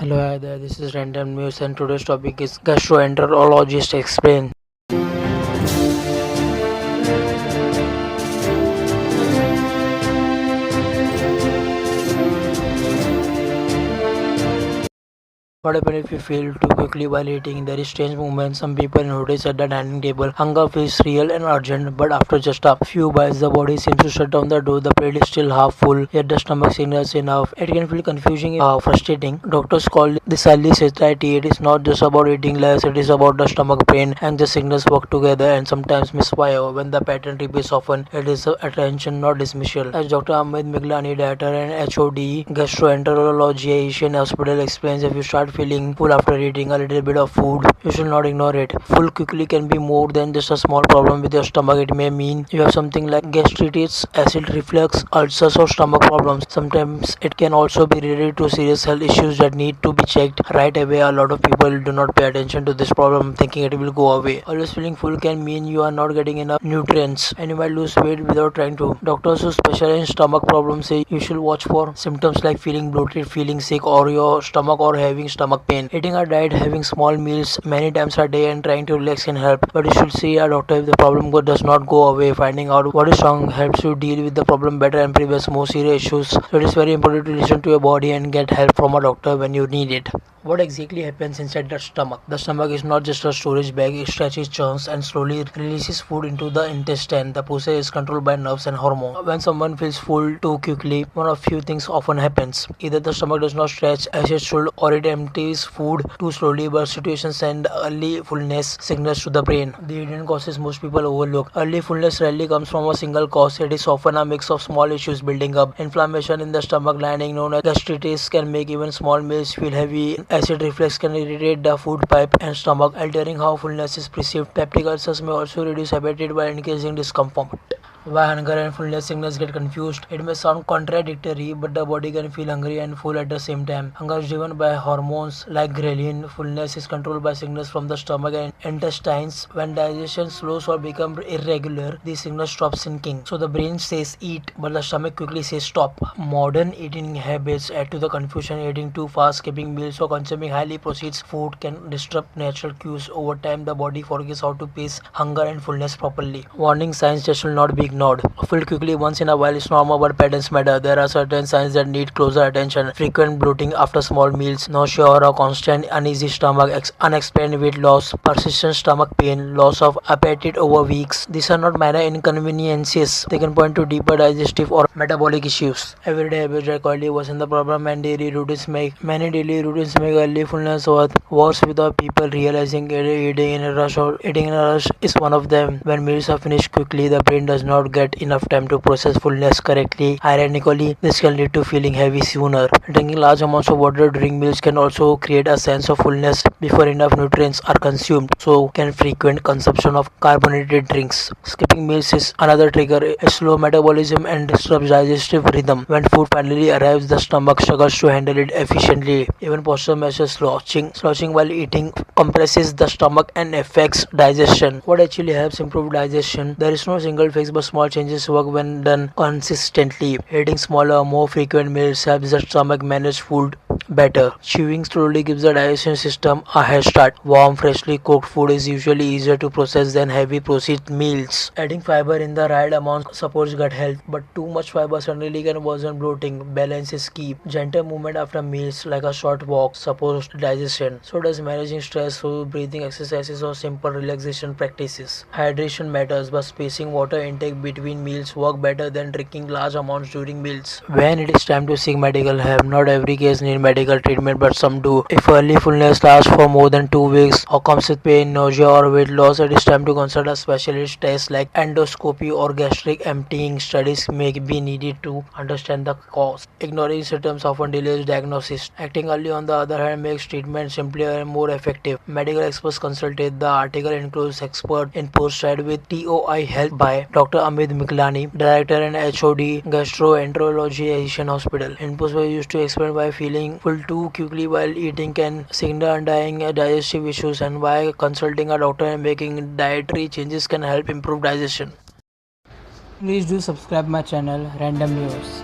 Hello, hi there. This is Random News, and today's topic is gastroenterologist explain. What happens if you feel too quickly while eating? There is strange movement. Some people notice at the dining table. Hunger feels real and urgent, but after just a few bites, the body seems to shut down the door. The plate is still half full, yet the stomach signals enough. It can feel confusing and frustrating. Doctors call this early satiety. It is not just about eating less, it is about the stomach pain, and the signals work together and sometimes misfire. When the pattern repeats often, it is attention, not dismissal. As Dr. Amit Miglani, director and HOD, gastroenterology, Asian Hospital, explains, if you start feeling full after eating a little bit of food, you should not ignore it. Full quickly can be more than just a small problem with your stomach. It may mean you have something like gastritis, acid reflux, ulcers, or stomach problems. Sometimes it can also be related to serious health issues that need to be checked right away. A lot of people do not pay attention to this problem, thinking it will go away. Always feeling full can mean you are not getting enough nutrients and you might lose weight without trying to. Doctors who specialize in stomach problems say you should watch for symptoms like feeling bloated, feeling sick, or your stomach or having stomach pain. Eating a diet, having small meals many times a day, and trying to relax can help, but you should see a doctor if the problem does not go away. Finding out what is wrong helps you deal with the problem better and prevents more serious issues. So it is very important to listen to your body and get help from a doctor when you need it. What exactly happens inside the stomach? The stomach is not just a storage bag. It stretches, churns, and slowly releases food into the intestine. The process is controlled by nerves and hormones. When someone feels full too quickly, one of few things often happens. Either the stomach does not stretch as it should, or it empties food too slowly. But situations send early fullness signals to the brain. The hidden causes most people overlook. Early fullness rarely comes from a single cause. It is often a mix of small issues building up. Inflammation in the stomach lining, known as gastritis, can make even small meals feel heavy. Acid reflux can irritate the food pipe and stomach, altering how fullness is perceived. Peptic ulcers may also reduce appetite by increasing discomfort. Why hunger and fullness signals get confused? It may sound contradictory, but the body can feel hungry and full at the same time. Hunger is driven by hormones like ghrelin. Fullness is controlled by signals from the stomach and intestines. When digestion slows or becomes irregular, these signals stop syncing. So the brain says eat, but the stomach quickly says stop. Modern eating habits add to the confusion. Eating too fast, skipping meals, or consuming highly processed food can disrupt natural cues. Over time, the body forgets how to pace hunger and fullness properly. Warning signs just will not be ignored. Full quickly once in a while is normal, but patterns matter. There are certain signs that need closer attention. Frequent bloating after small meals, nausea or a constant uneasy stomach, unexplained weight loss, persistent stomach pain, loss of appetite over weeks. These are not minor inconveniences. They can point to deeper digestive or metabolic issues. Everyday habits readily worsen the problem, and daily routines make early fullness worse without people realizing it. Eating in a rush is one of them. When meals are finished quickly, the brain does not get enough time to process fullness correctly. Ironically, this can lead to feeling heavy sooner. Drinking large amounts of water during meals can also create a sense of fullness before enough nutrients are consumed. So can frequent consumption of carbonated drinks. Skipping meals is another trigger. A slow metabolism and disrupts digestive rhythm. When food finally arrives, the stomach struggles to handle it efficiently. Even posture measures slouching while eating compresses the stomach and affects digestion. What actually helps improve digestion? There is no single fix, but small changes work when done consistently. Eating smaller, more frequent meals helps the stomach manage food better. Chewing slowly gives the digestion system a head start. Warm, freshly cooked food is usually easier to process than heavy processed meals. Adding fiber in the right amount supports gut health, but too much fiber suddenly can worsen bloating. Balance is key. Gentle movement after meals, like a short walk, supports digestion. So does managing stress through breathing exercises or simple relaxation practices. Hydration matters, but spacing water intake between meals work better than drinking large amounts during meals. When it is time to seek medical help, not every case needs medical treatment, but some do. If early fullness lasts for more than 2 weeks or comes with pain, nausea, or weight loss, it is time to consult a specialist. Tests like endoscopy or gastric emptying studies may be needed to understand the cause. Ignoring symptoms often delays diagnosis. Acting early, on the other hand, makes treatment simpler and more effective. Medical experts consulted. The article includes expert input shared with TOI Health by Dr. Amit Miklani, Director and HOD Gastroenterology Asian Hospital. Inputs were used to explain why feeling full too quickly while eating can signal underlying digestive issues, and why consulting a doctor and making dietary changes can help improve digestion. Please do subscribe my channel Random News.